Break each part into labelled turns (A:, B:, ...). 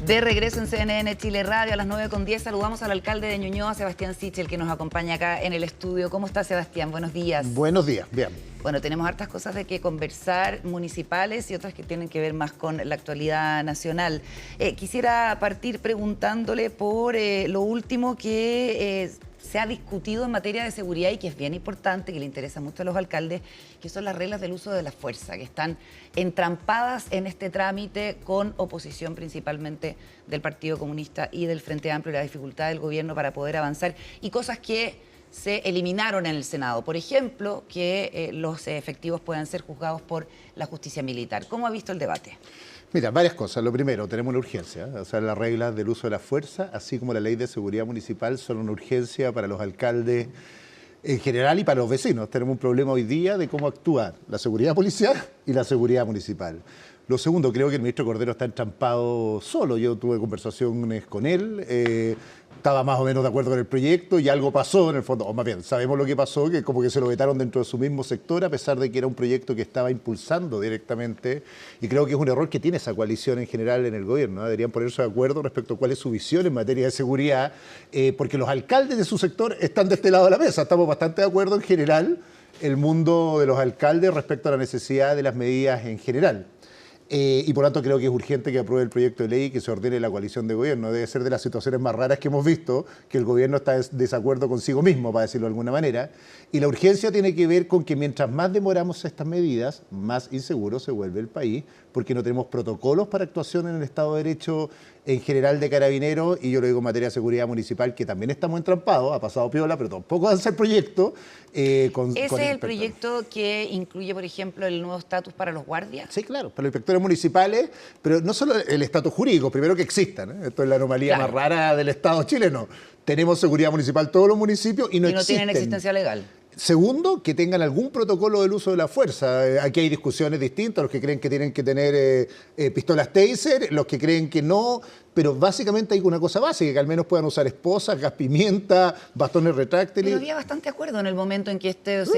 A: De regreso en CNN Chile Radio a las 9:10 saludamos al alcalde de Ñuñoa, Sebastián Sichel, que nos acompaña acá en el estudio. ¿Cómo está, Sebastián? Buenos días.
B: Buenos días, bien.
A: Bueno, tenemos hartas cosas de que conversar, municipales y otras que tienen que ver más con la actualidad nacional. Quisiera partir preguntándole por lo último que se ha discutido en materia de seguridad y que es bien importante, que le interesa mucho a los alcaldes, que son las reglas del uso de la fuerza, que están entrampadas en este trámite con oposición principalmente del Partido Comunista y del Frente Amplio y la dificultad del gobierno para poder avanzar y cosas que se eliminaron en el Senado. Por ejemplo, que los efectivos puedan ser juzgados por la justicia militar. ¿Cómo ha visto el debate?
B: Mira, varias cosas. Lo primero, tenemos una urgencia. O sea, las reglas del uso de la fuerza, así como la ley de seguridad municipal, son una urgencia para los alcaldes en general y para los vecinos. Tenemos un problema hoy día de cómo actúa la seguridad policial y la seguridad municipal. Lo segundo, creo que el ministro Cordero está entrampado solo. Yo tuve conversaciones con él, estaba más o menos de acuerdo con el proyecto y algo pasó en el fondo, o más bien, sabemos lo que pasó, que como que se lo vetaron dentro de su mismo sector, a pesar de que era un proyecto que estaba impulsando directamente, y creo que es un error que tiene esa coalición en general en el gobierno, ¿no? Deberían ponerse de acuerdo respecto a cuál es su visión en materia de seguridad, porque los alcaldes de su sector están de este lado de la mesa, estamos bastante de acuerdo en general, el mundo de los alcaldes respecto a la necesidad de las medidas en general. Y por lo tanto creo que es urgente que apruebe el proyecto de ley y que se ordene la coalición de gobierno. Debe ser de las situaciones más raras que hemos visto, que el gobierno está en desacuerdo consigo mismo, para decirlo de alguna manera. Y la urgencia tiene que ver con que mientras más demoramos estas medidas, más inseguro se vuelve el país, porque no tenemos protocolos para actuación en el Estado de Derecho en general de Carabineros, y yo lo digo en materia de seguridad municipal, que también estamos entrampados, ha pasado piola, pero tampoco avanza el proyecto.
A: ¿Ese es el proyecto que incluye, por ejemplo, el nuevo estatus para los guardias?
B: Sí, claro, para los inspectores municipales, pero no solo el estatus jurídico, primero que existan, ¿eh? Esto es la anomalía más rara del Estado chileno. Tenemos seguridad municipal todos los municipios y no
A: tienen existencia legal.
B: Segundo, que tengan algún protocolo del uso de la fuerza. Aquí hay discusiones distintas, los que creen que tienen que tener pistolas taser, los que creen que no, pero básicamente hay una cosa básica, que al menos puedan usar esposas, gas pimienta, bastones retráctiles.
A: Pero había bastante acuerdo en el momento en que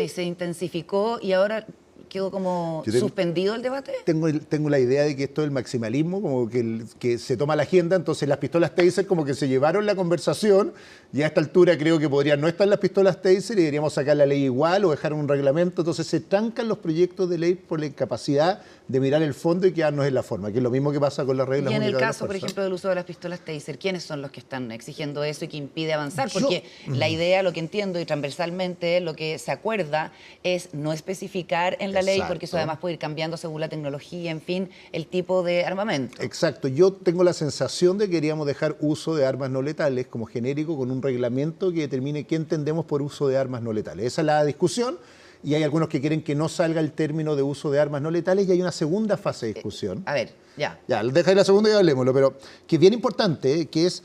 A: se intensificó y ahora quedó como suspendido el debate.
B: Tengo la idea de que esto es el maximalismo, como que se toma la agenda, entonces las pistolas taser como que se llevaron la conversación y a esta altura creo que podrían no estar las pistolas taser y deberíamos sacar la ley igual o dejar un reglamento, entonces se trancan los proyectos de ley por la incapacidad de mirar el fondo y quedarnos en la forma, que es lo mismo que pasa con las reglas.
A: Y en el caso, por ejemplo, del uso de las pistolas taser, ¿quiénes son los que están exigiendo eso y que impide avanzar? Porque la idea, lo que entiendo y transversalmente, lo que se acuerda es no especificar en la ley, porque eso además puede ir cambiando según la tecnología, en fin, el tipo de armamento.
B: Exacto. Yo tengo la sensación de que queríamos dejar uso de armas no letales como genérico con un reglamento que determine qué entendemos por uso de armas no letales. Esa es la discusión. Y hay algunos que quieren que no salga el término de uso de armas no letales y hay una segunda fase de discusión.
A: A ver, ya.
B: Ya, deja la segunda y hablemoslo, pero que es bien importante, que es,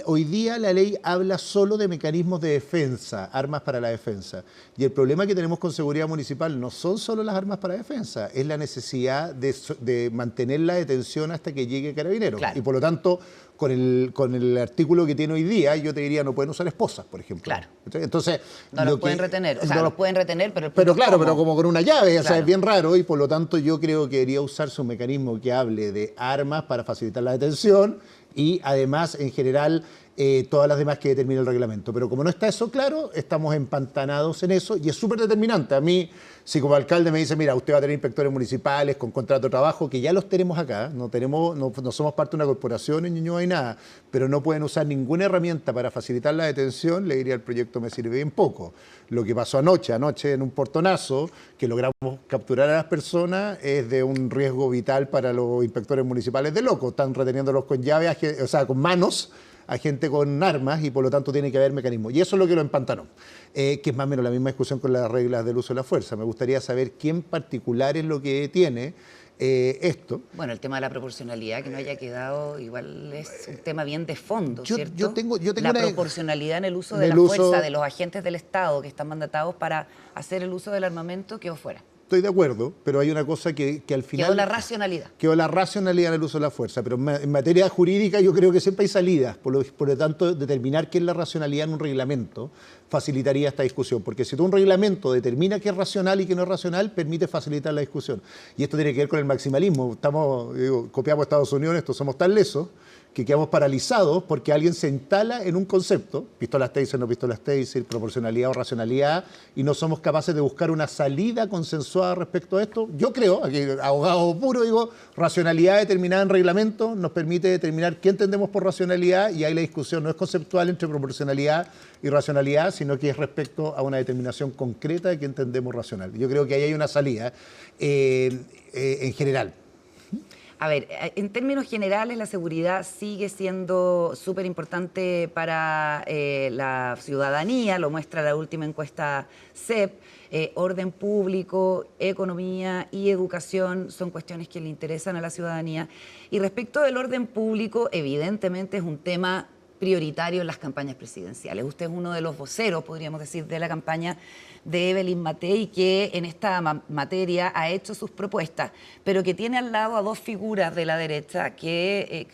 B: hoy día la ley habla solo de mecanismos de defensa, armas para la defensa. Y el problema que tenemos con seguridad municipal no son solo las armas para defensa, es la necesidad de mantener la detención hasta que llegue Carabineros. Claro. Y por lo tanto, con el artículo que tiene hoy día, yo te diría, no pueden usar esposas, por ejemplo.
A: Claro.
B: Entonces,
A: no los pueden retener, o sea, los pueden retener, pero...
B: Pero claro, pero como con una llave, claro. O sea, es bien raro y por lo tanto yo creo que debería usarse un mecanismo que hable de armas para facilitar la detención y además, en general, todas las demás que determina el reglamento. Pero como no está eso claro, estamos empantanados en eso y es súper determinante. A mí, si como alcalde me dice, mira, usted va a tener inspectores municipales con contrato de trabajo, que ya los tenemos acá, no somos parte de una corporación en Ñuñoa y nada, pero no pueden usar ninguna herramienta para facilitar la detención, le diría el proyecto me sirve bien poco. Lo que pasó anoche en un portonazo, que logramos capturar a las personas, es de un riesgo vital para los inspectores municipales de loco. Están reteniéndolos con llaves, o sea, con manos, a gente con armas y por lo tanto tiene que haber mecanismos. Y eso es lo que lo empantanó, que es más o menos la misma discusión con las reglas del uso de la fuerza. Me gustaría saber quién particular es lo que tiene esto.
A: Bueno, el tema de la proporcionalidad, que no haya quedado, igual es un tema bien de fondo, ¿cierto?
B: Yo tengo
A: la proporcionalidad en el uso de la fuerza de los agentes del Estado que están mandatados para hacer el uso del armamento quedó fuera.
B: Estoy de acuerdo, pero hay una cosa que al final...
A: Quedó la racionalidad.
B: Quedó la racionalidad en el uso de la fuerza, pero en materia jurídica yo creo que siempre hay salidas. Por lo tanto, determinar qué es la racionalidad en un reglamento facilitaría esta discusión. Porque si tú un reglamento determina qué es racional y qué no es racional, permite facilitar la discusión. Y esto tiene que ver con el maximalismo. Copiamos a Estados Unidos, estos somos tan lesos, que quedamos paralizados porque alguien se instala en un concepto, pistolas taser, no pistolas taser, proporcionalidad o racionalidad, y no somos capaces de buscar una salida consensuada respecto a esto. Yo creo, aquí abogado puro, digo, racionalidad determinada en reglamento nos permite determinar qué entendemos por racionalidad, y ahí la discusión no es conceptual entre proporcionalidad y racionalidad, sino que es respecto a una determinación concreta de qué entendemos racional. Yo creo que ahí hay una salida en general.
A: A ver, en términos generales, la seguridad sigue siendo súper importante para la ciudadanía, lo muestra la última encuesta CEP. Orden público, economía y educación son cuestiones que le interesan a la ciudadanía. Y respecto del orden público, evidentemente es un tema prioritario en las campañas presidenciales. Usted es uno de los voceros, podríamos decir, de la campaña de Evelyn Matei, que en esta materia ha hecho sus propuestas, pero que tiene al lado a dos figuras de la derecha que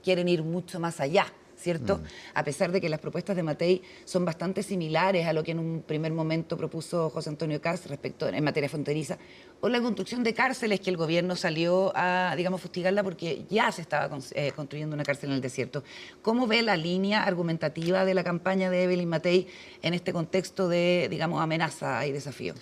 A: quieren ir mucho más allá, ¿cierto? A pesar de que las propuestas de Matei son bastante similares a lo que en un primer momento propuso José Antonio Kast respecto en materia fronteriza, o la construcción de cárceles, que el gobierno salió a, digamos, fustigarla porque ya se estaba construyendo una cárcel en el desierto. ¿Cómo ve la línea argumentativa de la campaña de Evelyn Matei en este contexto de, digamos, amenaza y desafío?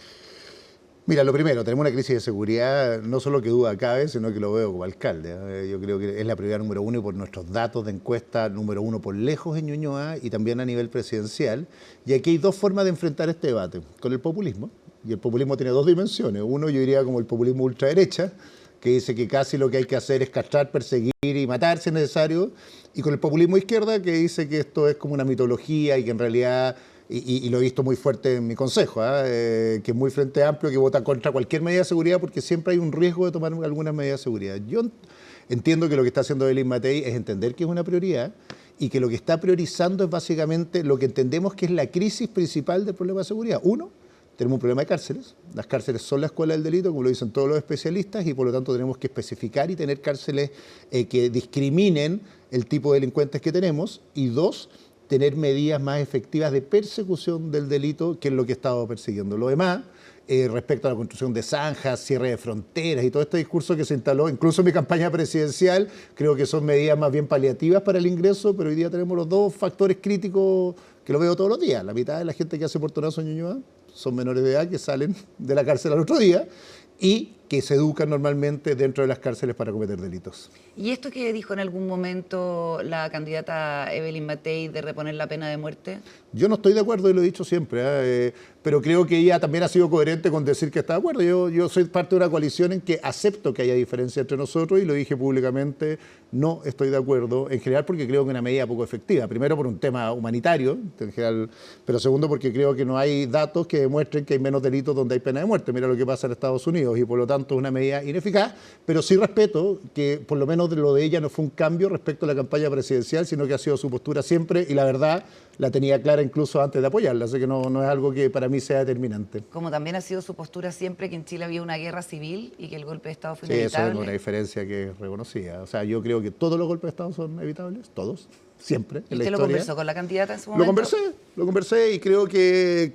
B: Mira, lo primero, tenemos una crisis de seguridad, no solo que duda cabe, sino que lo veo como alcalde. Yo creo que es la prioridad número uno, y por nuestros datos de encuesta, número uno por lejos en Ñuñoa y también a nivel presidencial. Y aquí hay dos formas de enfrentar este debate, con el populismo. Y el populismo tiene dos dimensiones. Uno, yo diría, como el populismo ultraderecha, que dice que casi lo que hay que hacer es castrar, perseguir y matar si es necesario. Y con el populismo izquierda, que dice que esto es como una mitología y que en realidad... Y lo he visto muy fuerte en mi consejo, que es muy frente amplio, que vota contra cualquier medida de seguridad porque siempre hay un riesgo de tomar algunas medidas de seguridad. Yo entiendo que lo que está haciendo Evelyn Matei es entender que es una prioridad y que lo que está priorizando es básicamente lo que entendemos que es la crisis principal del problema de seguridad. Uno, tenemos un problema de cárceles. Las cárceles son la escuela del delito, como lo dicen todos los especialistas, y por lo tanto tenemos que especificar y tener cárceles que discriminen el tipo de delincuentes que tenemos. Y dos, tener medidas más efectivas de persecución del delito, que es lo que he estado persiguiendo. Lo demás, respecto a la construcción de zanjas, cierre de fronteras y todo este discurso que se instaló, incluso en mi campaña presidencial, creo que son medidas más bien paliativas para el ingreso, pero hoy día tenemos los dos factores críticos que lo veo todos los días. La mitad de la gente que hace portonazo en Ñuñoa son menores de edad que salen de la cárcel al otro día y que se educan normalmente dentro de las cárceles para cometer delitos.
A: ¿Y esto que dijo en algún momento la candidata Evelyn Matei de reponer la pena de muerte?
B: Yo no estoy de acuerdo y lo he dicho siempre, pero creo que ella también ha sido coherente con decir que está de acuerdo. Yo soy parte de una coalición en que acepto que haya diferencia entre nosotros y lo dije públicamente, no estoy de acuerdo, en general porque creo que es una medida poco efectiva. Primero por un tema humanitario, en general, pero segundo porque creo que no hay datos que demuestren que hay menos delitos donde hay pena de muerte. Mira lo que pasa en Estados Unidos y por lo tanto es una medida ineficaz, pero sí respeto que por lo menos lo de ella no fue un cambio respecto a la campaña presidencial, sino que ha sido su postura siempre y la verdad la tenía clara incluso antes de apoyarla, así que no es algo que para mí sea determinante.
A: Como también ha sido su postura siempre que en Chile había una guerra civil y que el golpe de Estado fue
B: sí,
A: inevitable.
B: Eso es una diferencia que es reconocida. O sea, yo creo que todos los golpes de Estado son evitables, todos, siempre.
A: ¿Y usted lo conversó con la candidata en su
B: momento? Lo conversé y creo que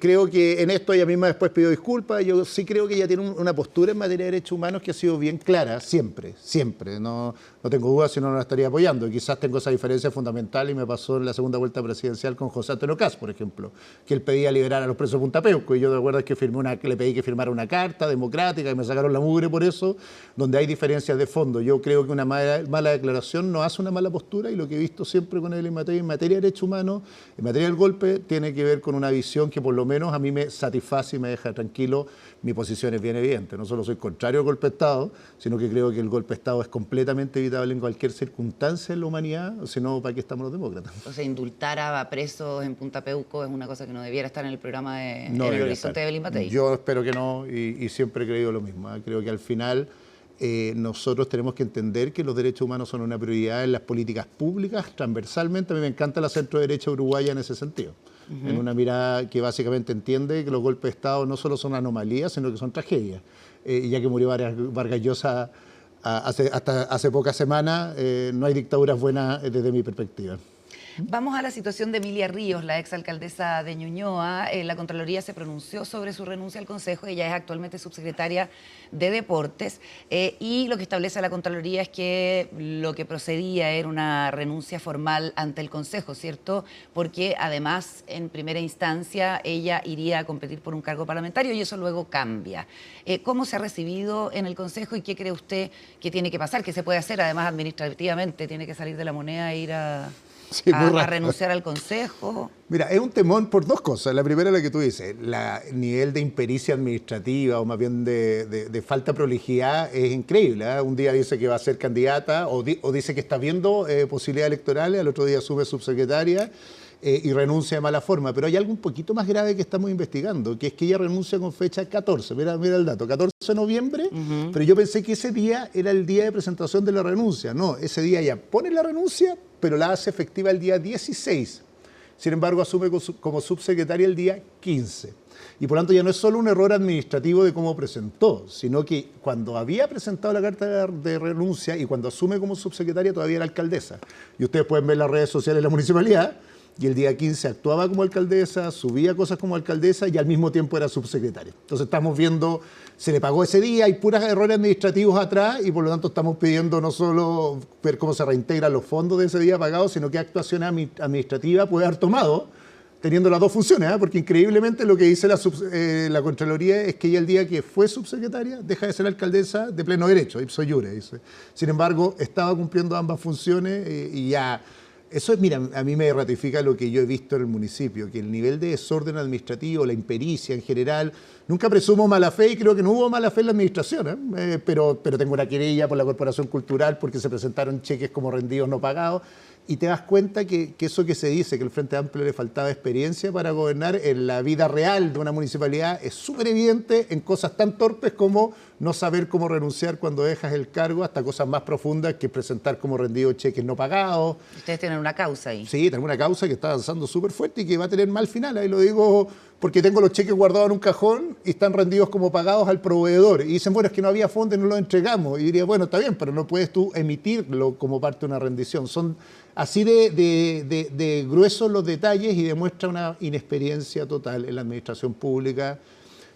B: en esto ella misma después pidió disculpas. Yo sí creo que ella tiene una postura en materia de derechos humanos que ha sido bien clara, siempre. No tengo dudas si no la estaría apoyando. Y quizás tengo esa diferencia fundamental y me pasó en la segunda vuelta presidencial con José Antonio Kast, por ejemplo, que él pedía liberar a los presos de Punta Peuco y yo de acuerdo es que le pedí que firmara una carta democrática y me sacaron la mugre por eso, donde hay diferencias de fondo. Yo creo que una mala declaración no hace una mala postura y lo que he visto siempre con él en materia de derechos humanos, en materia del golpe, tiene que ver con una visión que por lo menos a mí me satisface y me deja tranquilo. Mi posición es bien evidente, no solo soy contrario al golpe de Estado, sino que creo que el golpe de Estado es completamente evitable en cualquier circunstancia en la humanidad, sino para qué estamos los demócratas.
A: O sea, indultar a presos en Punta Peuco es una cosa que no debiera estar en el programa en el horizonte de Evelyn Matei.
B: Yo espero que no y siempre he creído lo mismo. Creo que al final nosotros tenemos que entender que los derechos humanos son una prioridad en las políticas públicas transversalmente. A mí me encanta la centro-derecha uruguaya en ese sentido. En una mirada que básicamente entiende que los golpes de Estado no solo son anomalías, sino que son tragedias. Ya que murió Vargas Llosa hasta hace pocas semanas, no hay dictaduras buenas desde mi perspectiva.
A: Vamos a la situación de Emilia Ríos, la exalcaldesa de Ñuñoa. La Contraloría se pronunció sobre su renuncia al Consejo. Ella es actualmente subsecretaria de Deportes. Y lo que establece la Contraloría es que lo que procedía era una renuncia formal ante el Consejo, ¿cierto? Porque además, en primera instancia, ella iría a competir por un cargo parlamentario y eso luego cambia. ¿Cómo se ha recibido en el Consejo y qué cree usted que tiene que pasar? ¿Qué se puede hacer? Además, administrativamente, tiene que salir de la moneda e ir a renunciar al Consejo.
B: Mira, es un temón por dos cosas. La primera es la que tú dices, el nivel de impericia administrativa o más bien de falta de prolijidad es increíble, ¿eh? Un día dice que va a ser candidata o dice que está viendo posibilidades electorales, al otro día sube subsecretaria y renuncia de mala forma. Pero hay algo un poquito más grave que estamos investigando, que es que ella renuncia con fecha 14, mira el dato, 14 de noviembre, pero yo pensé que ese día era el día de presentación de la renuncia. No, ese día ella pone la renuncia, pero la hace efectiva el día 16. Sin embargo, asume como subsecretaria el día 15. Y por lo tanto ya no es solo un error administrativo de cómo presentó, sino que cuando había presentado la carta de renuncia y cuando asume como subsecretaria todavía era alcaldesa. Y ustedes pueden ver las redes sociales de la municipalidad, y el día 15 actuaba como alcaldesa, subía cosas como alcaldesa y al mismo tiempo era subsecretaria. Entonces estamos viendo, se le pagó ese día, hay puros errores administrativos atrás y por lo tanto estamos pidiendo no solo ver cómo se reintegran los fondos de ese día pagados, sino qué actuación administrativa puede haber tomado teniendo las dos funciones, ¿eh? Porque increíblemente lo que dice la Contraloría es que ella el día que fue subsecretaria deja de ser alcaldesa de pleno derecho, ipso iure, dice. Sin embargo, estaba cumpliendo ambas funciones y ya... Eso, mira, a mí me ratifica lo que yo he visto en el municipio, que el nivel de desorden administrativo, la impericia en general, nunca presumo mala fe y creo que no hubo mala fe en la administración, pero tengo una querella por la Corporación Cultural porque se presentaron cheques como rendidos no pagados y te das cuenta que eso que se dice, que el Frente Amplio le faltaba experiencia para gobernar en la vida real de una municipalidad, es súper evidente en cosas tan torpes como no saber cómo renunciar cuando dejas el cargo, hasta cosas más profundas que presentar como rendidos cheques no pagados.
A: Ustedes tienen una causa ahí.
B: Sí, tenemos una causa que está avanzando súper fuerte y que va a tener mal final. Ahí lo digo porque tengo los cheques guardados en un cajón y están rendidos como pagados al proveedor. Y dicen, bueno, es que no había fondos y no los entregamos. Y diría, bueno, está bien, pero no puedes tú emitirlo como parte de una rendición. Son así de gruesos los detalles y demuestra una inexperiencia total en la administración pública.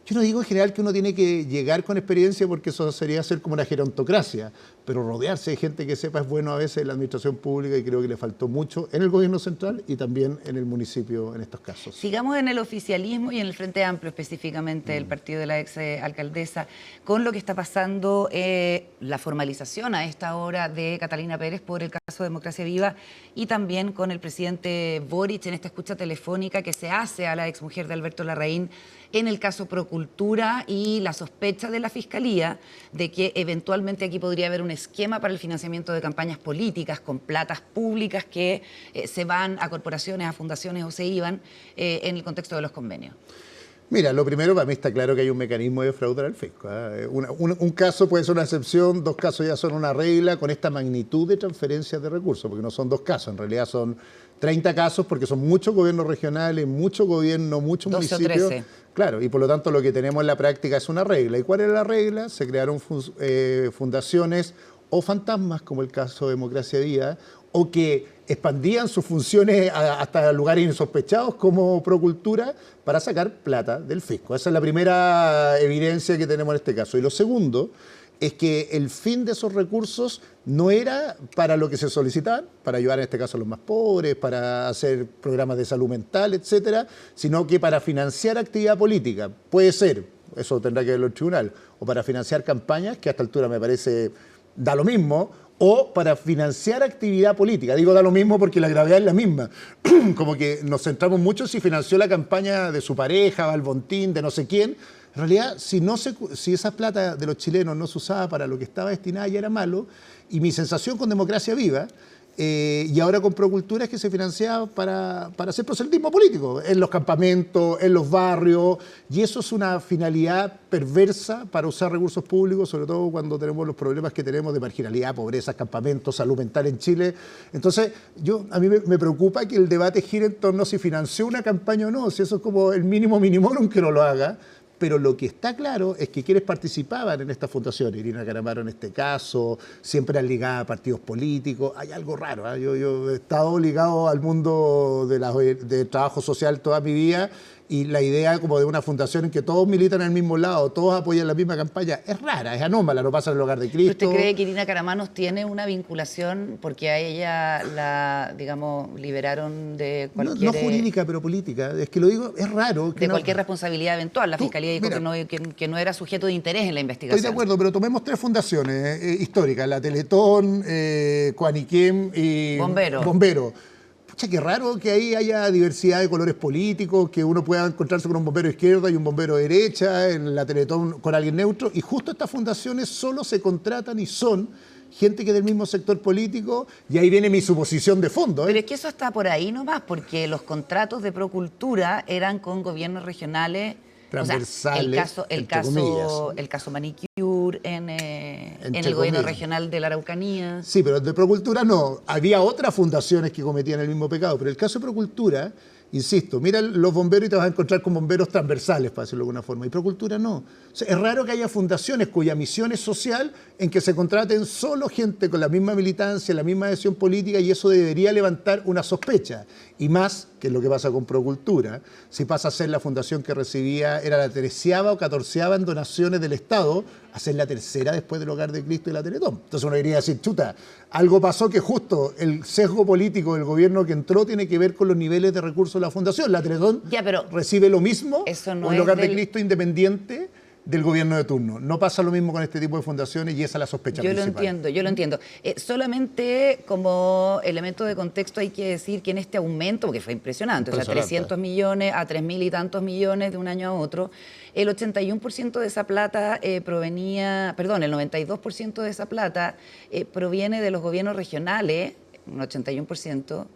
B: Yo no digo en general que uno tiene que llegar con experiencia porque eso sería ser como una gerontocracia, pero rodearse de gente que sepa es bueno a veces en la administración pública y creo que le faltó mucho en el gobierno central y también en el municipio en estos casos.
A: Sigamos en el oficialismo y en el Frente Amplio específicamente, el partido de la ex alcaldesa, con lo que está pasando, la formalización a esta hora de Catalina Pérez por el caso Democracia Viva y también con el presidente Boric en esta escucha telefónica que se hace a la exmujer de Alberto Larraín en el caso Procultura y la sospecha de la Fiscalía de que eventualmente aquí podría haber un esquema para el financiamiento de campañas políticas con platas públicas que se van a corporaciones, a fundaciones o se iban en el contexto de los convenios.
B: Mira, lo primero para mí está claro que hay un mecanismo de defraudar al fisco, ¿eh? Un caso puede ser una excepción, dos casos ya son una regla con esta magnitud de transferencias de recursos, porque no son dos casos, en realidad son 30 casos porque son muchos gobiernos regionales, muchos gobiernos, muchos
A: 12
B: municipios.
A: o 13.
B: Claro, y por lo tanto lo que tenemos en la práctica es una regla. ¿Y cuál era la regla? Se crearon fundaciones o fantasmas, como el caso de Democracia Viva, o que expandían sus funciones hasta lugares insospechados como Procultura para sacar plata del fisco. Esa es la primera evidencia que tenemos en este caso. Y lo segundo es que el fin de esos recursos no era para lo que se solicitaban, para ayudar en este caso a los más pobres, para hacer programas de salud mental, etcétera, sino que para financiar actividad política. Puede ser, eso tendrá que verlo el tribunal, o para financiar campañas, que a esta altura me parece da lo mismo, o para financiar actividad política. Digo da lo mismo porque la gravedad es la misma. Como que nos centramos mucho si financió la campaña de su pareja, Valbontín, de no sé quién. En realidad, si esa plata de los chilenos no se usaba para lo que estaba destinada, ya era malo. Y mi sensación con Democracia Viva y ahora con Procultura es que se financiaba para hacer proselitismo político, en los campamentos, en los barrios, y eso es una finalidad perversa para usar recursos públicos, sobre todo cuando tenemos los problemas que tenemos de marginalidad, pobreza, campamentos, salud mental en Chile. Entonces, a mí me preocupa que el debate gire en torno a si financió una campaña o no, si eso es como el mínimo minimorum que no lo haga, Pero lo que está claro es que quienes participaban en esta fundación, Irina Caramaro en este caso, siempre han ligado a partidos políticos. Hay algo raro, ¿eh? Yo he estado ligado al mundo de trabajo social toda mi vida, y la idea como de una fundación en que todos militan al mismo lado, todos apoyan la misma campaña, es rara, es anómala, no pasa en el Hogar de Cristo.
A: ¿Usted cree que Irina Caramanos tiene una vinculación porque a ella la, digamos, liberaron de cualquier...
B: No jurídica, pero política. Es que lo digo, es raro. Que
A: de cualquier responsabilidad eventual. La Fiscalía dijo que no era sujeto de interés en la investigación.
B: Estoy de acuerdo, pero tomemos 3 fundaciones históricas, la Teletón, Cuaniquem y Bombero. Pucha, qué raro que ahí haya diversidad de colores políticos, que uno pueda encontrarse con un bombero de izquierda y un bombero de derecha, en la Teletón con alguien neutro, y justo estas fundaciones solo se contratan y son gente que es del mismo sector político, y ahí viene mi suposición de fondo.
A: Pero es que eso está por ahí nomás, porque los contratos de Procultura eran con gobiernos regionales
B: transversales,
A: o sea, el caso Manicure en el gobierno regional de la Araucanía.
B: Sí, pero de Procultura no. Había otras fundaciones que cometían el mismo pecado, pero el caso de Procultura, insisto, mira los bomberos y te vas a encontrar con bomberos transversales, para decirlo de alguna forma, y Procultura no. O sea, es raro que haya fundaciones cuya misión es social en que se contraten solo gente con la misma militancia, la misma adhesión política, y eso debería levantar una sospecha. Y más, que es lo que pasa con Procultura, si pasa a ser la fundación que recibía, era la 13ª o 14ª en donaciones del Estado, a ser la 3ª después del Hogar de Cristo y la Teletón. Entonces uno diría decir, chuta, algo pasó que justo el sesgo político del gobierno que entró tiene que ver con los niveles de recursos de la fundación. La Teletón recibe lo mismo, o el Hogar de Cristo independiente del gobierno de turno. No pasa lo mismo con este tipo de fundaciones, y esa es la sospecha principal.
A: Yo lo entiendo. Solamente como elemento de contexto hay que decir que en este aumento, porque fue impresionante, o sea, 300 millones a 3.000 y tantos millones de un año a otro, el 81% de esa plata el 92% de esa plata proviene de los gobiernos regionales, un 81%,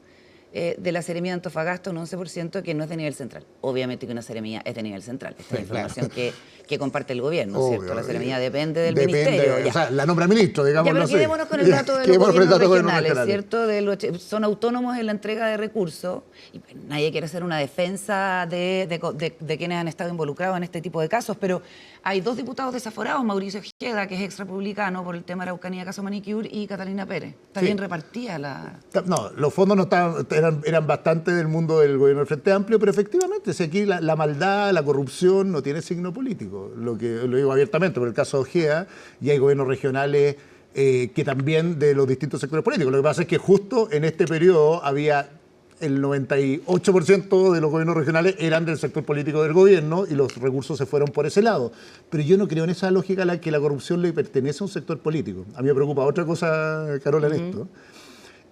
A: de la Seremía de Antofagasta, un 11% que no es de nivel central. Obviamente que una Seremía es de nivel central. Esta es la información que comparte el gobierno, ¿cierto? La Seremía depende del ministerio.
B: O sea, la nombra ministro, digamos.
A: Pero quedémonos con el dato de los gobiernos regionales, ¿cierto? Son autónomos en la entrega de recursos, y nadie quiere hacer una defensa de quienes han estado involucrados en este tipo de casos, pero hay 2 diputados desaforados, Mauricio Ojeda, que es exrepublicano por el tema Araucanía, caso Manicure, y Catalina Pérez. Está bien repartida la...
B: No, los fondos no eran bastante del mundo del gobierno del Frente Amplio, pero efectivamente, si aquí la maldad, la corrupción no tiene signo político, lo digo abiertamente por el caso de Ojeda, y hay gobiernos regionales que también de los distintos sectores políticos. Lo que pasa es que justo en este periodo había el 98% de los gobiernos regionales eran del sector político del gobierno, y los recursos se fueron por ese lado. Pero yo no creo en esa lógica que la corrupción le pertenece a un sector político. A mí me preocupa otra cosa, Carola, en esto.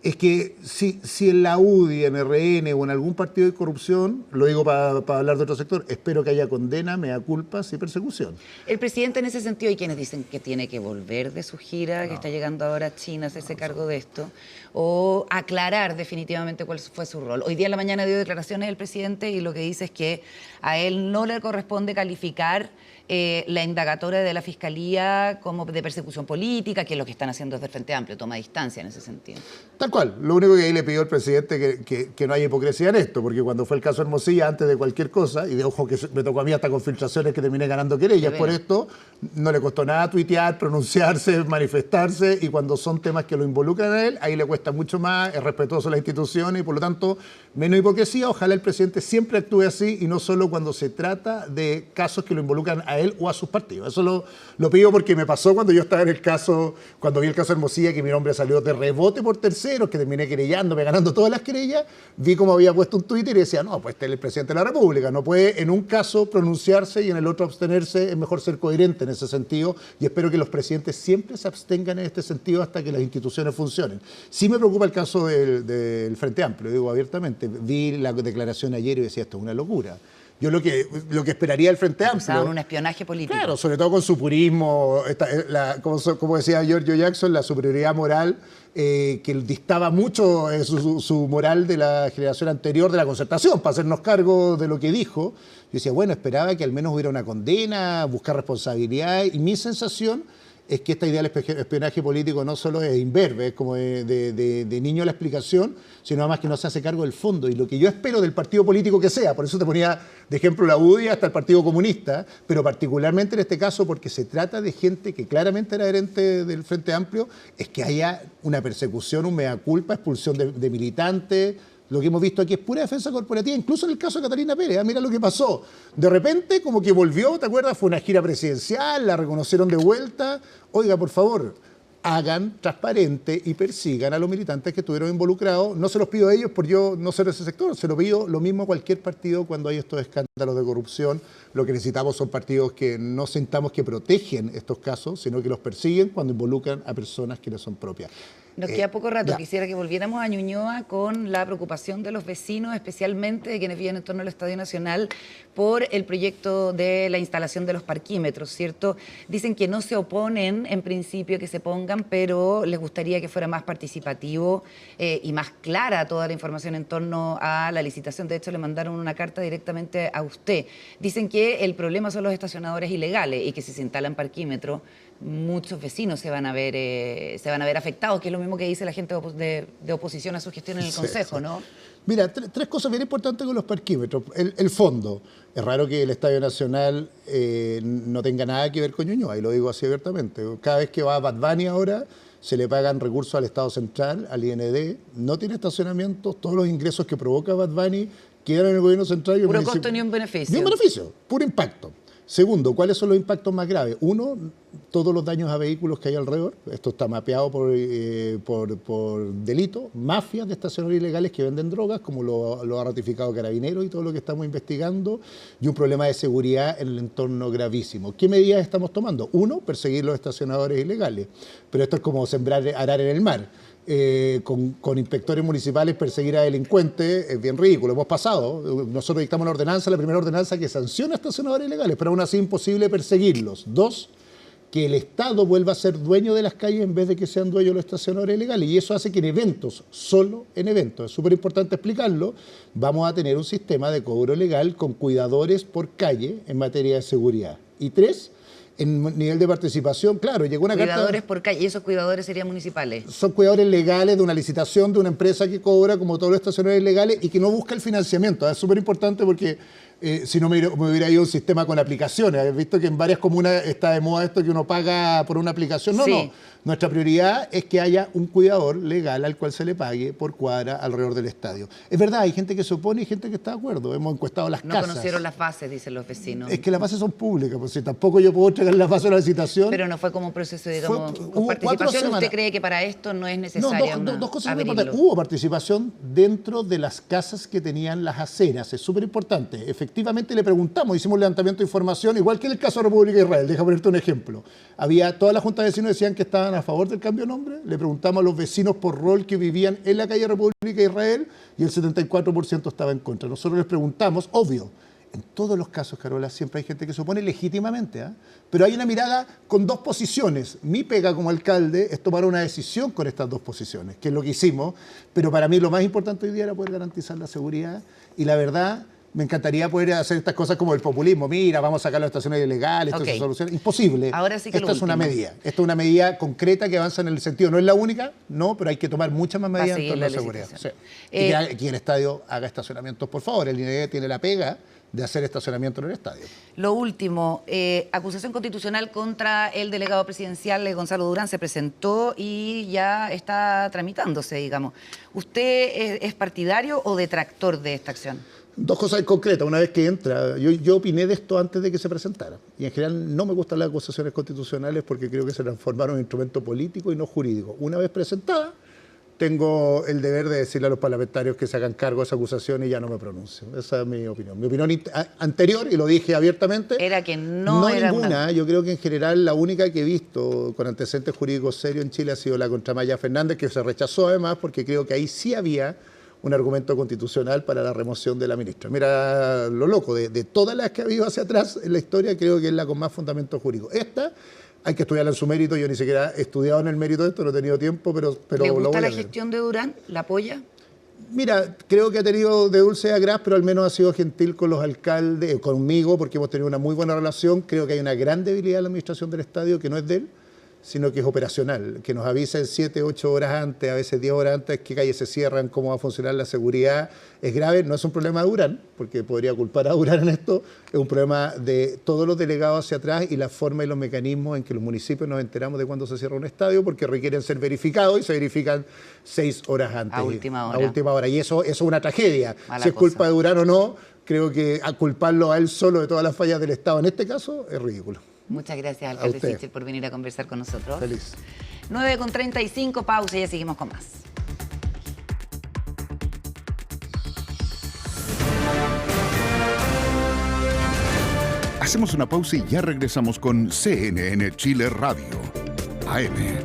B: Es que si en la UDI, en RN o en algún partido de corrupción, lo digo para hablar de otro sector, espero que haya condena, mea culpas y persecución.
A: El presidente en ese sentido, hay quienes dicen que tiene que volver de su gira, que está llegando ahora a China a hacerse cargo de esto, o aclarar definitivamente cuál fue su rol. Hoy día en la mañana dio declaraciones el presidente, y lo que dice es que a él no le corresponde calificar la indagatoria de la Fiscalía como de persecución política, que es lo que están haciendo desde el Frente Amplio, toma distancia en ese sentido.
B: Tal cual. Lo único que ahí le pidió al presidente que no haya hipocresía en esto, porque cuando fue el caso Hermosilla, antes de cualquier cosa, y de ojo que me tocó a mí hasta con filtraciones que terminé ganando querellas por esto, no le costó nada tuitear, pronunciarse, manifestarse, y cuando son temas que lo involucran a él, ahí le cuesta mucho más, es respetuoso a las instituciones, y por lo tanto, menos hipocresía. Ojalá el presidente siempre actúe así, y no solo cuando se trata de casos que lo involucran a él o a sus partidos. Eso lo pido porque me pasó cuando yo estaba en el caso, cuando vi el caso Hermosilla, que mi nombre salió de rebote por terceros, que terminé querellándome, ganando todas las querellas. Vi cómo había puesto un Twitter y decía, no, pues este es el presidente de la República, no puede en un caso pronunciarse y en el otro abstenerse, es mejor ser coherente en ese sentido, y espero que los presidentes siempre se abstengan en este sentido hasta que las instituciones funcionen. Sí me preocupa el caso del Frente Amplio, digo abiertamente. Vi la declaración ayer y decía, esto es una locura. Yo lo que esperaría del Frente Amplio...
A: Usaban un espionaje político.
B: Claro, sobre todo con su purismo, como decía Giorgio Jackson, la superioridad moral que distaba mucho su moral de la generación anterior de la Concertación, para hacernos cargo de lo que dijo. Yo decía, bueno, esperaba que al menos hubiera una condena, buscar responsabilidad, y mi sensación es que esta idea del espionaje político no solo es imberbe, es como de niño la explicación, sino además que no se hace cargo del fondo. Y lo que yo espero del partido político que sea, por eso te ponía de ejemplo la UDI hasta el Partido Comunista, pero particularmente en este caso porque se trata de gente que claramente era adherente del Frente Amplio, es que haya una persecución, un mea culpa, expulsión de militantes. Lo que hemos visto aquí es pura defensa corporativa, incluso en el caso de Catalina Pérez. Mira lo que pasó. De repente, como que volvió, ¿te acuerdas? Fue una gira presidencial, la reconocieron de vuelta. Oiga, por favor, hagan transparente y persigan a los militantes que estuvieron involucrados. No se los pido a ellos por yo no ser de ese sector, se lo pido lo mismo a cualquier partido cuando hay estos escándalos de corrupción. Lo que necesitamos son partidos que no sintamos que protegen estos casos, sino que los persiguen cuando involucran a personas que no son propias.
A: Nos queda poco rato.
B: Ya.
A: Quisiera que volviéramos a Ñuñoa con la preocupación de los vecinos, especialmente de quienes viven en torno al Estadio Nacional, por el proyecto de la instalación de los parquímetros, ¿cierto? Dicen que no se oponen en principio que se pongan, pero les gustaría que fuera más participativo y más clara toda la información en torno a la licitación. De hecho, le mandaron una carta directamente a usted. Dicen que el problema son los estacionadores ilegales y que si se instalan parquímetros, muchos vecinos se van a ver afectados, que es lo mismo que dice la gente de oposición a su gestión en el Consejo, sí. ¿No?
B: Mira, tres cosas bien importantes con los parquímetros. El fondo. Es raro que el Estadio Nacional no tenga nada que ver con Ñuñoa, y lo digo así abiertamente. Cada vez que va a Bad Bunny ahora, se le pagan recursos al Estado Central, al IND, no tiene estacionamiento, todos los ingresos que provoca Bad Bunny quedan en el gobierno central. Y
A: puro costo ni un beneficio.
B: Ni un beneficio, puro impacto. Segundo, ¿cuáles son los impactos más graves? Uno, todos los daños a vehículos que hay alrededor. Esto está mapeado por delito. Mafias de estacionarios ilegales que venden drogas, como lo ha ratificado Carabineros y todo lo que estamos investigando. Y un problema de seguridad en el entorno gravísimo. ¿Qué medidas estamos tomando? Uno, perseguir los estacionadores ilegales. Pero esto es como sembrar, arar en el mar. Con inspectores municipales perseguir a delincuentes es bien ridículo. Hemos pasado, nosotros dictamos la ordenanza, la primera ordenanza que sanciona a estacionadores ilegales, pero aún así imposible perseguirlos. Dos, que el Estado vuelva a ser dueño de las calles en vez de que sean dueños los estacionadores ilegales. Y eso hace que en eventos, solo en eventos, es súper importante explicarlo, vamos a tener un sistema de cobro legal con cuidadores por calle en materia de seguridad. Y tres, en nivel de participación, claro, llegó una carta...
A: Cuidadores por calle, ¿y esos cuidadores serían municipales?
B: Son cuidadores legales de una licitación de una empresa que cobra, como todos los estacionarios legales, y que no busca el financiamiento. Es súper importante porque si no me hubiera ido un sistema con aplicaciones. Has visto que en varias comunas está de moda esto que uno paga por una aplicación. No, sí. No. Nuestra prioridad es que haya un cuidador legal al cual se le pague por cuadra alrededor del estadio. Es verdad, hay gente que se opone y gente que está de acuerdo. Hemos encuestado las casas.
A: No conocieron las bases, dicen los vecinos.
B: Es que las bases son públicas, pues si tampoco yo puedo entregar las bases a la licitación.
A: Pero no fue como un proceso, digamos, con participación. ¿Usted cree que para esto no es necesaria
B: dos cosas muy importantes. Hubo participación dentro de las casas que tenían las aceras. Es súper importante. Efectivamente le preguntamos, hicimos levantamiento de información, igual que en el caso de República de Israel. Deja ponerte un ejemplo. Toda la Junta de Vecinos decían que estaban a favor del cambio de nombre. Le preguntamos a los vecinos por rol que vivían en la calle República de Israel y el 74% estaba en contra. Nosotros les preguntamos, obvio, en todos los casos, Carola, siempre hay gente que se opone legítimamente, pero hay una mirada con dos posiciones. Mi pega como alcalde es tomar una decisión con estas dos posiciones, que es lo que hicimos, pero para mí lo más importante hoy día era poder garantizar la seguridad y la verdad... Me encantaría poder hacer estas cosas como el populismo. Mira, vamos a sacar las estaciones ilegales, esto se soluciona. Imposible.
A: Ahora sí que
B: Esta es una medida. Esta es una medida concreta que avanza en el sentido. No es la única, no, pero hay que tomar muchas más medidas en torno a la seguridad. Sí. Y que aquí en el estadio haga estacionamientos, por favor. El INE tiene la pega de hacer estacionamiento en el estadio.
A: Lo último, acusación constitucional contra el delegado presidencial Gonzalo Durán se presentó y ya está tramitándose, digamos. ¿Usted es partidario o detractor de esta acción?
B: Dos cosas concretas. Una vez que entra, yo opiné de esto antes de que se presentara. Y en general no me gustan las acusaciones constitucionales porque creo que se transformaron en instrumento político y no jurídico. Una vez presentada, tengo el deber de decirle a los parlamentarios que se hagan cargo de esa acusación y ya no me pronuncio. Esa es mi opinión. Mi opinión anterior, y lo dije abiertamente,
A: era que no era
B: ninguna. Yo creo que en general la única que he visto con antecedentes jurídicos serios en Chile ha sido la contra Maya Fernández, que se rechazó además porque creo que ahí sí había un argumento constitucional para la remoción de la ministra. Mira lo loco, de todas las que ha habido hacia atrás en la historia, creo que es la con más fundamento jurídico. Esta hay que estudiarla en su mérito, yo ni siquiera he estudiado en el mérito de esto, no he tenido tiempo, pero
A: ¿Le gusta la gestión de Durán? ¿La apoya?
B: Mira, creo que ha tenido de dulce a gras, pero al menos ha sido gentil con los alcaldes, conmigo, porque hemos tenido una muy buena relación. Creo que hay una gran debilidad en la administración del estadio que no es de él, sino que es operacional, que nos avisen 7, 8 horas antes, a veces 10 horas antes, qué calles se cierran, cómo va a funcionar la seguridad. Es grave, no es un problema de Durán, porque podría culpar a Durán en esto, es un problema de todos los delegados hacia atrás y la forma y los mecanismos en que los municipios nos enteramos de cuándo se cierra un estadio, porque requieren ser verificados y se verifican 6 horas antes.
A: A última hora.
B: A última hora, y eso es una tragedia.
A: Mala
B: si es
A: cosa.
B: culpa de Durán o no, creo que a culparlo a él solo de todas las fallas del Estado en este caso es ridículo.
A: Muchas gracias, alcalde
B: usted.
A: Sichel, por venir a conversar con nosotros.
B: Feliz.
A: 9:35, pausa y ya seguimos con más.
C: Hacemos una pausa y ya regresamos con CNN Chile Radio, AM.